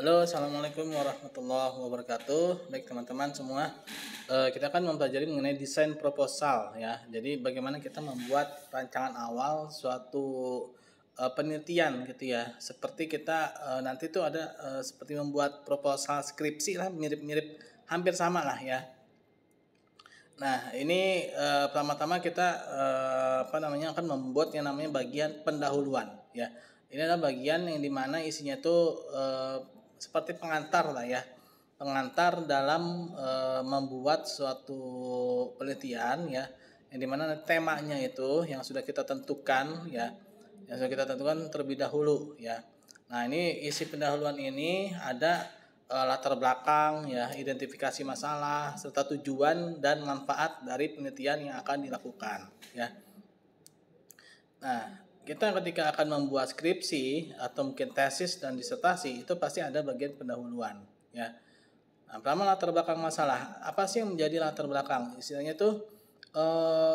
Halo, assalamualaikum warahmatullahi wabarakatuh. Baik teman-teman semua, kita akan mempelajari mengenai desain proposal ya. Jadi bagaimana kita membuat rancangan awal suatu penelitian gitu ya. Seperti kita nanti tuh ada seperti membuat proposal skripsi lah, mirip-mirip, hampir sama lah ya. Nah, ini pertama-tama kita akan membuat yang namanya bagian pendahuluan ya. Ini adalah bagian yang dimana isinya itu seperti pengantar lah ya. Pengantar dalam membuat suatu penelitian ya. Yang dimana temanya itu yang sudah kita tentukan ya. Yang sudah kita tentukan terlebih dahulu ya. Nah, ini isi pendahuluan ini ada latar belakang ya, identifikasi masalah serta tujuan dan manfaat dari penelitian yang akan dilakukan ya. Nah, kita ketika akan membuat skripsi atau mungkin tesis dan disertasi itu pasti ada bagian pendahuluan ya. Nah, pertama latar belakang masalah. Apa sih yang menjadi latar belakang? Istilahnya itu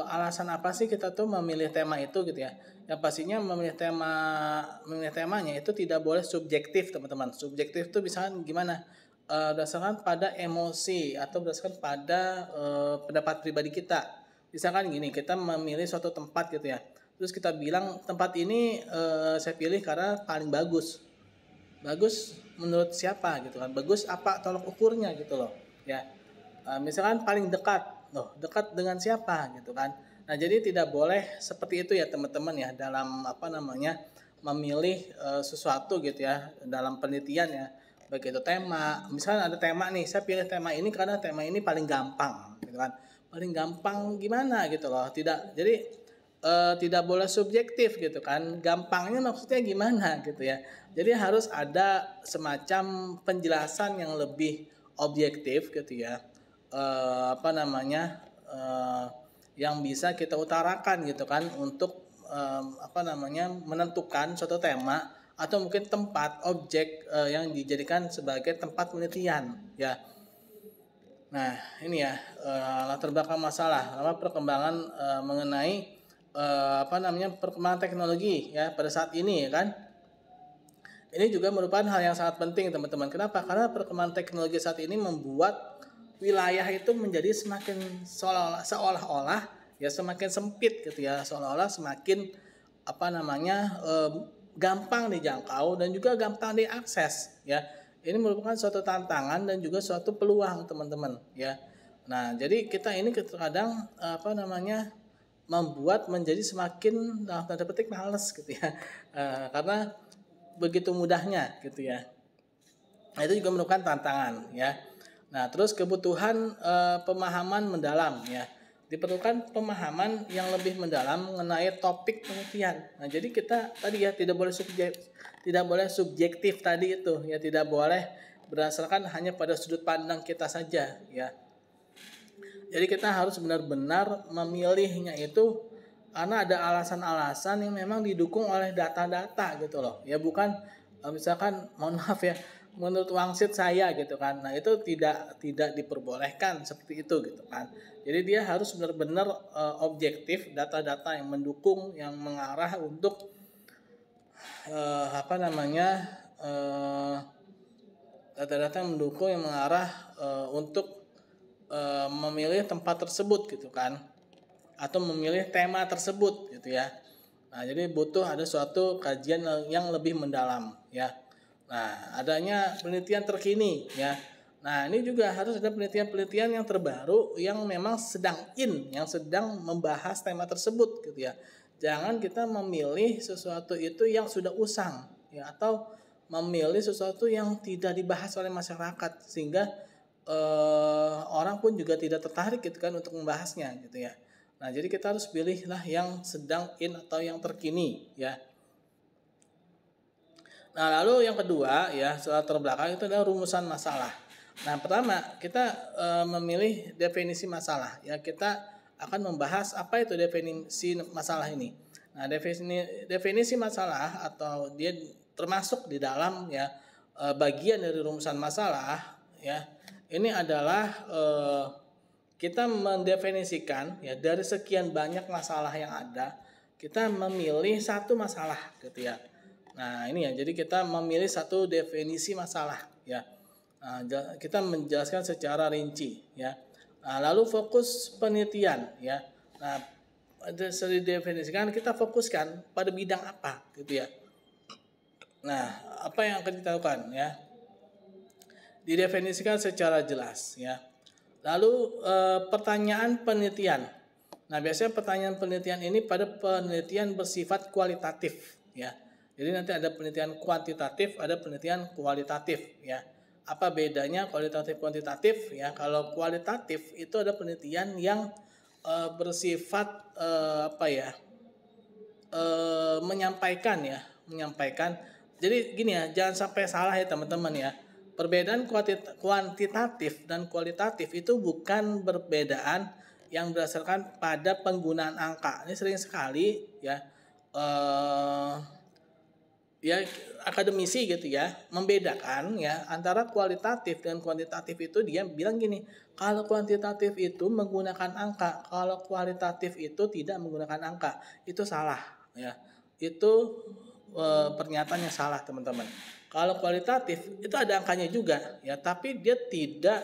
alasan apa sih kita tuh memilih tema itu gitu ya. Yang pastinya memilih temanya itu tidak boleh subjektif teman-teman. Subjektif itu misalkan gimana? Berdasarkan pada emosi atau berdasarkan pada pendapat pribadi kita. Misalkan gini, kita memilih suatu tempat gitu ya. Terus kita bilang tempat ini saya pilih karena paling bagus. Bagus menurut siapa gitu kan? Bagus apa tolok ukurnya gitu loh ya. Misalkan paling dekat, loh dekat dengan siapa gitu kan? Nah jadi tidak boleh seperti itu ya teman-teman ya dalam memilih sesuatu gitu ya dalam penelitian ya, baik itu tema. Misalkan ada tema nih, saya pilih tema ini karena tema ini paling gampang gitu kan? Paling gampang gimana gitu loh? Tidak, jadi tidak boleh subjektif gitu kan, gampangnya maksudnya gimana gitu ya. Jadi harus ada semacam penjelasan yang lebih objektif gitu ya, yang bisa kita utarakan gitu kan untuk menentukan suatu tema atau mungkin tempat objek yang dijadikan sebagai tempat penelitian ya. Nah ini ya latar belakang masalah apa perkembangan mengenai perkembangan teknologi ya pada saat ini ya kan. Ini juga merupakan hal yang sangat penting teman-teman. Kenapa? Karena perkembangan teknologi saat ini membuat wilayah itu menjadi semakin seolah-olah ya semakin sempit gitu ya, seolah-olah semakin gampang dijangkau dan juga gampang diakses ya. Ini merupakan suatu tantangan dan juga suatu peluang teman-teman ya. Nah, jadi kita ini kadang membuat menjadi semakin dalam tanda petik males gitu ya. Karena begitu mudahnya gitu ya. Nah, itu juga merupakan tantangan ya. Nah, terus kebutuhan pemahaman mendalam ya. Diperlukan pemahaman yang lebih mendalam mengenai topik penelitian. Nah, jadi kita tadi ya tidak boleh subjektif tadi itu ya, tidak boleh berdasarkan hanya pada sudut pandang kita saja ya. Jadi kita harus benar-benar memilihnya itu karena ada alasan-alasan yang memang didukung oleh data-data gitu loh. Ya bukan misalkan mohon maaf ya, menurut wangsit saya gitu kan. Nah, itu tidak diperbolehkan seperti itu gitu kan. Jadi dia harus benar-benar objektif, data-data yang mendukung yang mengarah untuk data-data yang mendukung yang mengarah untuk memilih tempat tersebut gitu kan, atau memilih tema tersebut gitu ya. Nah, jadi butuh ada suatu kajian yang lebih mendalam ya. Nah, adanya penelitian terkini ya. Nah, ini juga harus ada penelitian-penelitian yang terbaru yang memang yang sedang membahas tema tersebut gitu ya. Jangan kita memilih sesuatu itu yang sudah usang ya, atau memilih sesuatu yang tidak dibahas oleh masyarakat sehingga orang pun juga tidak tertarik gitu kan untuk membahasnya gitu ya. Nah, jadi kita harus pilihlah yang sedang in atau yang terkini ya. Nah, lalu yang kedua ya, setelah terbelakang itu adalah rumusan masalah. Nah, pertama kita memilih definisi masalah ya. Kita akan membahas apa itu definisi masalah ini. Nah, definisi masalah atau dia termasuk di dalam ya bagian dari rumusan masalah ya. Ini adalah kita mendefinisikan ya dari sekian banyak masalah yang ada, kita memilih satu masalah gitu ya. Nah, ini ya. Jadi kita memilih satu definisi masalah ya. Nah, kita menjelaskan secara rinci ya. Nah, lalu fokus penelitian ya. Nah, sudah didefinisikan, kita fokuskan pada bidang apa gitu ya. Nah, apa yang akan kita lakukan ya? Didefinisikan secara jelas ya. Lalu pertanyaan penelitian. Nah, biasanya pertanyaan penelitian ini pada penelitian bersifat kualitatif ya. Jadi nanti ada penelitian kuantitatif, ada penelitian kualitatif ya. Apa bedanya kualitatif kuantitatif ya? Kalau kualitatif itu ada penelitian yang bersifat menyampaikan. Jadi gini ya, jangan sampai salah ya teman-teman ya. Perbedaan kuantitatif dan kualitatif itu bukan perbedaan yang berdasarkan pada penggunaan angka. Ini sering sekali ya akademisi gitu ya membedakan ya antara kualitatif dan kuantitatif. Itu dia bilang gini, kalau kuantitatif itu menggunakan angka, kalau kualitatif itu tidak menggunakan angka. Itu salah ya. Itu pernyataan yang salah teman-teman. Kalau kualitatif itu ada angkanya juga ya, tapi dia tidak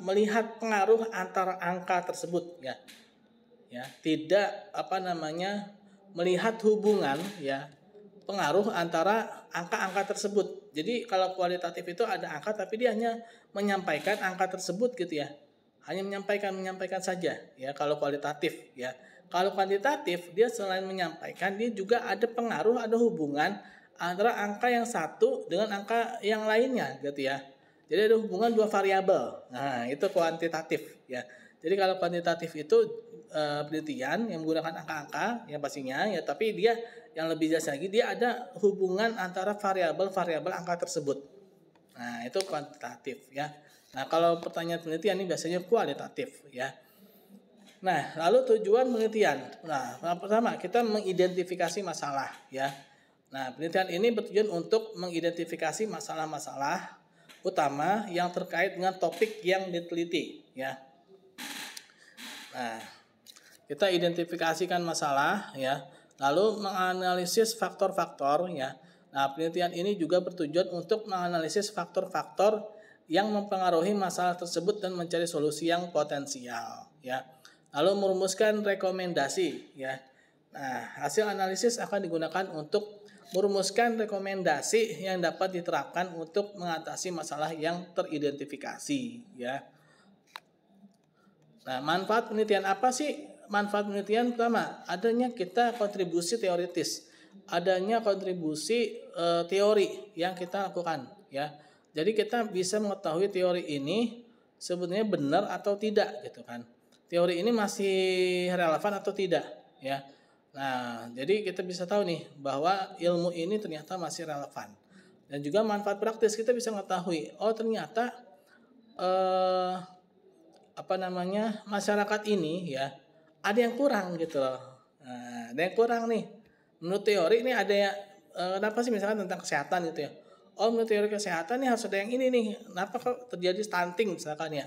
melihat pengaruh antara angka tersebut ya. Ya, tidak melihat hubungan ya pengaruh antara angka-angka tersebut. Jadi kalau kualitatif itu ada angka tapi dia hanya menyampaikan angka tersebut gitu ya. Hanya menyampaikan saja ya kalau kualitatif ya. Kalau kuantitatif dia selain menyampaikan, dia juga ada pengaruh, ada hubungan antara angka yang satu dengan angka yang lainnya gitu ya. Jadi ada hubungan dua variabel. Nah, itu kuantitatif ya. Jadi kalau kuantitatif itu penelitian yang menggunakan angka-angka yang pastinya ya, tapi dia yang lebih jelas lagi dia ada hubungan antara variabel-variabel angka tersebut. Nah, itu kuantitatif ya. Nah, kalau pertanyaan penelitian ini biasanya kualitatif ya. Nah, lalu tujuan penelitian. Nah, pertama kita mengidentifikasi masalah ya. Nah, penelitian ini bertujuan untuk mengidentifikasi masalah-masalah utama yang terkait dengan topik yang diteliti ya. Nah, kita identifikasikan masalah ya, lalu menganalisis faktor-faktor ya. Nah, penelitian ini juga bertujuan untuk menganalisis faktor-faktor yang mempengaruhi masalah tersebut dan mencari solusi yang potensial ya. Lalu merumuskan rekomendasi ya. Nah, hasil analisis akan digunakan untuk merumuskan rekomendasi yang dapat diterapkan untuk mengatasi masalah yang teridentifikasi ya. Nah, manfaat penelitian apa sih? Manfaat penelitian pertama, adanya kita kontribusi teoritis, adanya kontribusi teori yang kita lakukan ya. Jadi kita bisa mengetahui teori ini sebenarnya benar atau tidak gitu kan. Teori ini masih relevan atau tidak ya. Nah, jadi kita bisa tahu nih bahwa ilmu ini ternyata masih relevan. Dan juga manfaat praktis, kita bisa mengetahui oh ternyata masyarakat ini ya ada yang kurang gitu loh. Nah, ada yang kurang nih. Menurut teori ini ada yang kenapa sih misalkan tentang kesehatan gitu ya. Oh, menurut teori kesehatan nih harus ada yang ini nih. Kenapa kok terjadi stunting misalkan ya?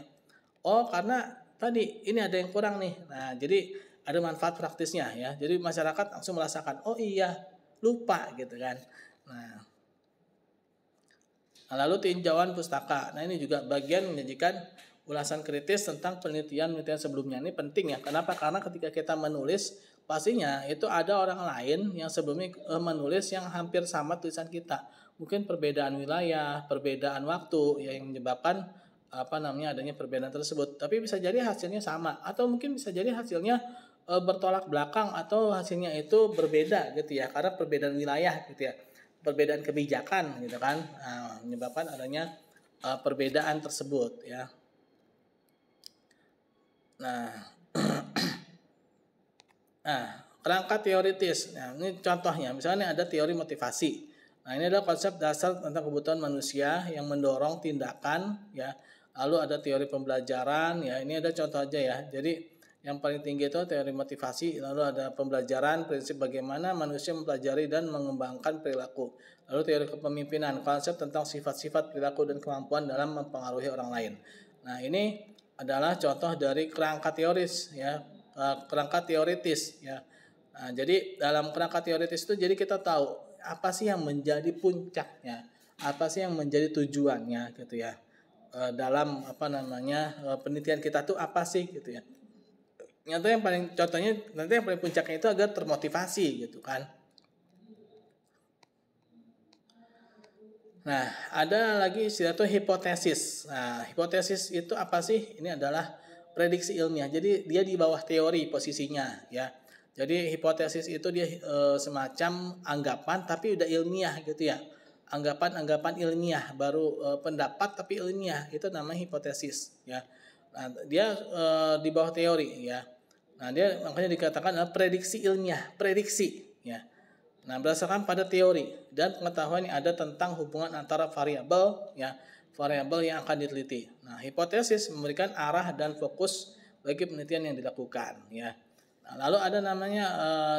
Oh, karena tadi ini ada yang kurang nih. Nah, jadi ada manfaat praktisnya ya. Jadi masyarakat langsung merasakan, oh iya, lupa gitu kan. Nah, lalu tinjauan pustaka. Nah, ini juga bagian menyajikan ulasan kritis tentang penelitian sebelumnya. Ini penting ya. Kenapa? Karena ketika kita menulis, pastinya itu ada orang lain yang sebelumnya menulis yang hampir sama tulisan kita. Mungkin perbedaan wilayah, perbedaan waktu yang menyebabkan adanya perbedaan tersebut. Tapi bisa jadi hasilnya sama atau mungkin bisa jadi hasilnya bertolak belakang atau hasilnya itu berbeda gitu ya, karena perbedaan wilayah gitu ya, perbedaan kebijakan gitu kan, menyebabkan adanya perbedaan tersebut ya. Nah, kerangka teoritis. Nah, ini contohnya, misalnya ada teori motivasi. Nah, ini adalah konsep dasar tentang kebutuhan manusia yang mendorong tindakan ya. Lalu ada teori pembelajaran ya. Ini ada contoh aja ya. Jadi yang paling tinggi itu teori motivasi, lalu ada pembelajaran, prinsip bagaimana manusia mempelajari dan mengembangkan perilaku. Lalu teori kepemimpinan, konsep tentang sifat-sifat perilaku dan kemampuan dalam mempengaruhi orang lain. Nah, ini adalah contoh dari kerangka teoris ya, kerangka teoritis ya. Nah, jadi dalam kerangka teoritis itu jadi kita tahu apa sih yang menjadi puncaknya, apa sih yang menjadi tujuannya gitu ya. Dalam penelitian kita tuh apa sih gitu ya. Contohnya nanti yang paling puncaknya itu agar termotivasi gitu kan. Nah, ada lagi istilah itu hipotesis. Nah, hipotesis itu apa sih? Ini adalah prediksi ilmiah. Jadi dia di bawah teori posisinya ya. Jadi hipotesis itu dia semacam anggapan tapi udah ilmiah gitu ya. Anggapan-anggapan ilmiah baru pendapat tapi ilmiah itu namanya hipotesis ya. Nah, dia di bawah teori ya. Nah, dia makanya dikatakan adalah prediksi ilmiah, prediksi ya. Nah, berdasarkan pada teori dan pengetahuan yang ada tentang hubungan antara variabel yang akan diteliti. Nah, hipotesis memberikan arah dan fokus bagi penelitian yang dilakukan ya. Nah, lalu ada namanya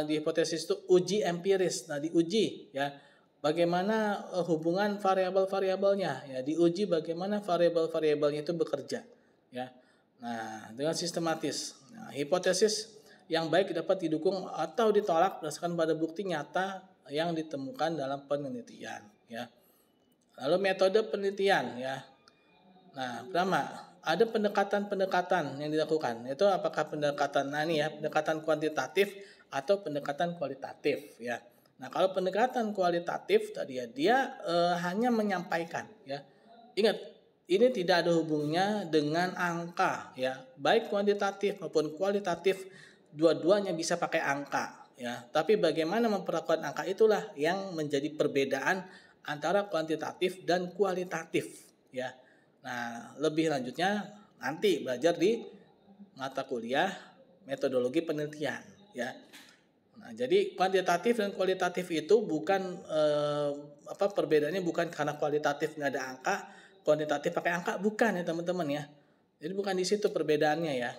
di hipotesis itu uji empiris. Nah, diuji ya bagaimana hubungan variabel-variabelnya ya, diuji bagaimana variabel-variabelnya itu bekerja ya. Nah, dengan sistematis. Nah, hipotesis yang baik dapat didukung atau ditolak berdasarkan pada bukti nyata yang ditemukan dalam penelitian ya. Lalu metode penelitian ya. Nah, pertama ada pendekatan-pendekatan yang dilakukan. Itu apakah pendekatan pendekatan kuantitatif atau pendekatan kualitatif ya. Nah, kalau pendekatan kualitatif tadi ya dia hanya menyampaikan ya. Ingat, ini tidak ada hubungannya dengan angka ya. Baik kuantitatif maupun kualitatif dua-duanya bisa pakai angka ya, tapi bagaimana memperlakukan angka itulah yang menjadi perbedaan antara kuantitatif dan kualitatif ya. Nah, lebih lanjutnya nanti belajar di mata kuliah metodologi penelitian ya. Nah, jadi kuantitatif dan kualitatif itu bukan perbedaannya bukan karena kualitatif nggak ada angka, kuantitatif pakai angka, bukan ya teman-teman ya. Jadi bukan di situ perbedaannya ya.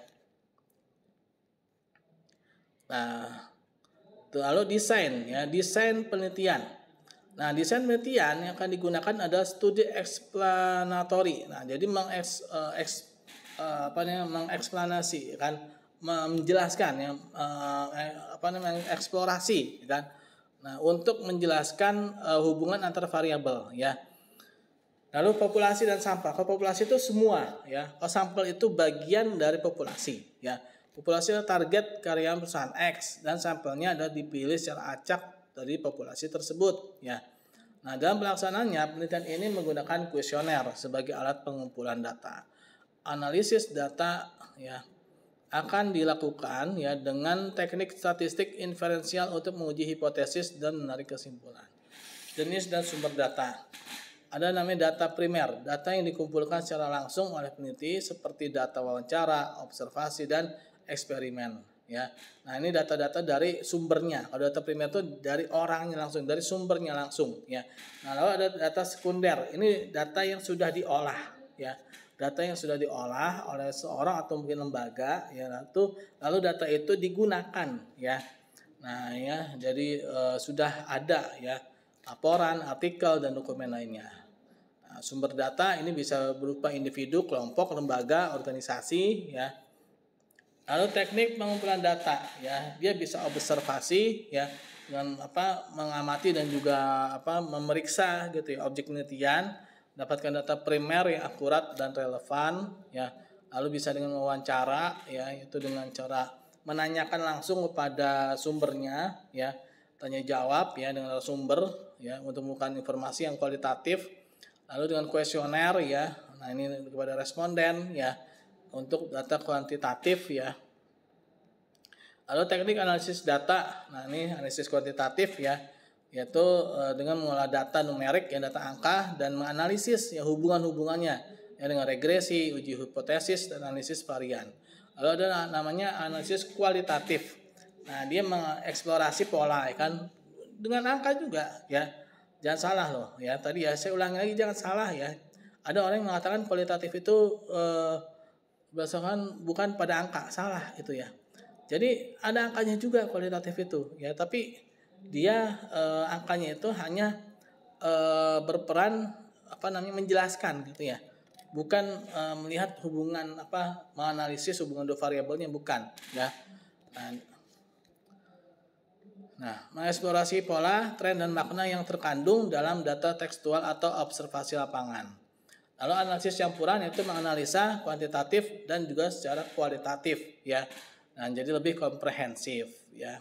Nah, lalu desain penelitian. Nah, desain penelitian yang akan digunakan adalah studi explanatory. Nah, jadi mengeksplanasi kan, menjelaskan eksplorasi kan. Nah, untuk menjelaskan hubungan antar variabel ya. Lalu populasi dan sampel. Kalau populasi itu semua ya. Kalau sampel itu bagian dari populasi ya. Populasi adalah target karyawan perusahaan X dan sampelnya adalah dipilih secara acak dari populasi tersebut ya. Nah, dalam pelaksanaannya penelitian ini menggunakan kuesioner sebagai alat pengumpulan data. Analisis data ya akan dilakukan ya dengan teknik statistik inferensial untuk menguji hipotesis dan menarik kesimpulan. Jenis dan sumber data. Ada namanya data primer, data yang dikumpulkan secara langsung oleh peneliti seperti data wawancara, observasi dan eksperimen ya. Nah, ini data-data dari sumbernya. Kalau data primer itu dari orangnya langsung, dari sumbernya langsung ya. Nah, lalu ada data sekunder. Ini data yang sudah diolah ya. Data yang sudah diolah oleh seorang atau mungkin lembaga ya. Lalu data itu digunakan ya. Nah, ya, jadi sudah ada ya laporan, artikel dan dokumen lainnya. Nah, sumber data ini bisa berupa individu, kelompok, lembaga, organisasi ya. Lalu teknik pengumpulan data ya, dia bisa observasi ya dengan mengamati dan juga memeriksa gitu ya objek penelitian, dapatkan data primer yang akurat dan relevan ya. Lalu bisa dengan wawancara ya, itu dengan cara menanyakan langsung kepada sumbernya ya, tanya jawab ya dengan sumber ya untuk menemukan informasi yang kualitatif. Lalu dengan kuesioner ya, nah ini kepada responden ya. Untuk data kuantitatif ya. Lalu teknik analisis data. Nah, ini analisis kuantitatif ya, yaitu dengan mengolah data numerik ya, data angka dan menganalisis ya hubungan-hubungannya ya dengan regresi, uji hipotesis dan analisis varian. Lalu ada namanya analisis kualitatif. Nah, dia mengeksplorasi pola ya kan dengan angka juga ya. Jangan salah loh ya. Tadi ya saya ulangi lagi, jangan salah ya. Ada orang yang mengatakan kualitatif itu berdasarkan bukan pada angka, salah itu ya. Jadi ada angkanya juga kualitatif itu ya, tapi dia angkanya itu hanya berperan menjelaskan gitu ya. Bukan melihat hubungan menganalisis hubungan dua variabelnya, bukan ya. Nah, Nah, mengeksplorasi pola, tren, dan makna yang terkandung dalam data tekstual atau observasi lapangan. Lalu analisis campuran itu menganalisa kuantitatif dan juga secara kualitatif ya. Nah, jadi lebih komprehensif ya.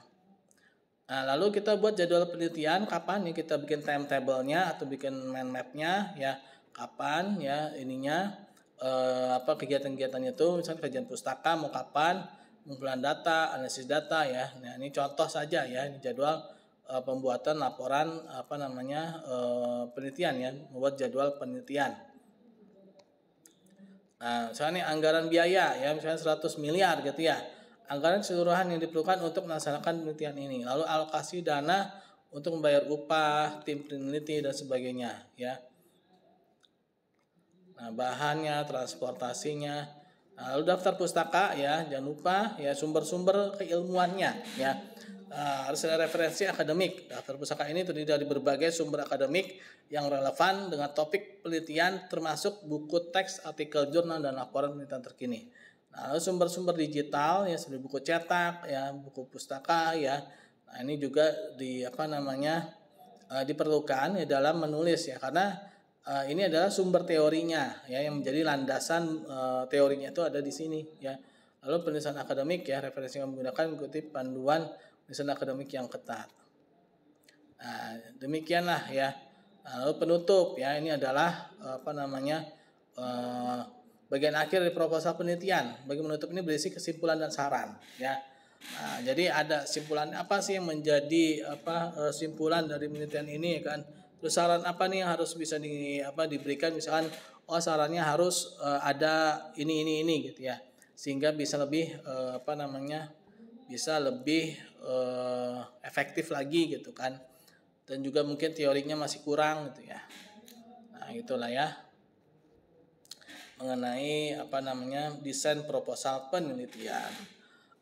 Nah, lalu kita buat jadwal penelitian kapan nih kita bikin timetable-nya atau bikin mind map-nya ya. Kapan ya ininya apa kegiatan-kegiatannya itu, misalnya kajian pustaka mau kapan, pengumpulan data, analisis data ya. Nah, ini contoh saja ya, ini jadwal pembuatan laporan apa namanya penelitian ya, membuat jadwal penelitian. Nah, misalnya nih anggaran biaya ya, misalnya 100 miliar gitu ya. Anggaran keseluruhan yang diperlukan untuk melaksanakan penelitian ini. Lalu alokasi dana untuk membayar upah, tim peneliti dan sebagainya ya. Nah, bahannya, transportasinya. Nah, lalu daftar pustaka ya, jangan lupa ya sumber-sumber keilmuannya ya. Harus ada referensi akademik. Daftar pustaka ini terdiri dari berbagai sumber akademik yang relevan dengan topik penelitian termasuk buku teks, artikel jurnal dan laporan penelitian terkini. Nah, lalu sumber-sumber digital ya seperti buku cetak ya, buku pustaka ya. Nah, ini juga diperlukan ya dalam menulis ya, karena ini adalah sumber teorinya ya yang menjadi landasan teorinya itu ada di sini ya. Lalu penulisan akademik ya, referensi yang menggunakan mengikuti panduan penulisan akademik yang ketat. Nah, demikianlah ya. Nah, lalu penutup ya, ini adalah bagian akhir dari proposal penelitian. Bagi penutup ini berisi kesimpulan dan saran ya. Nah, jadi ada simpulan apa sih yang menjadi simpulan dari penelitian ini kan? Terus saran apa nih yang harus bisa diberikan, misalkan sarannya harus ada ini gitu ya. Sehingga bisa lebih efektif lagi gitu kan. Dan juga mungkin teorinya masih kurang gitu ya. Nah, itulah ya mengenai desain proposal penelitian.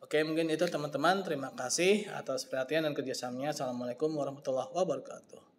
Oke, mungkin itu teman-teman. Terima kasih atas perhatian dan kerjasamanya. Assalamualaikum warahmatullahi wabarakatuh.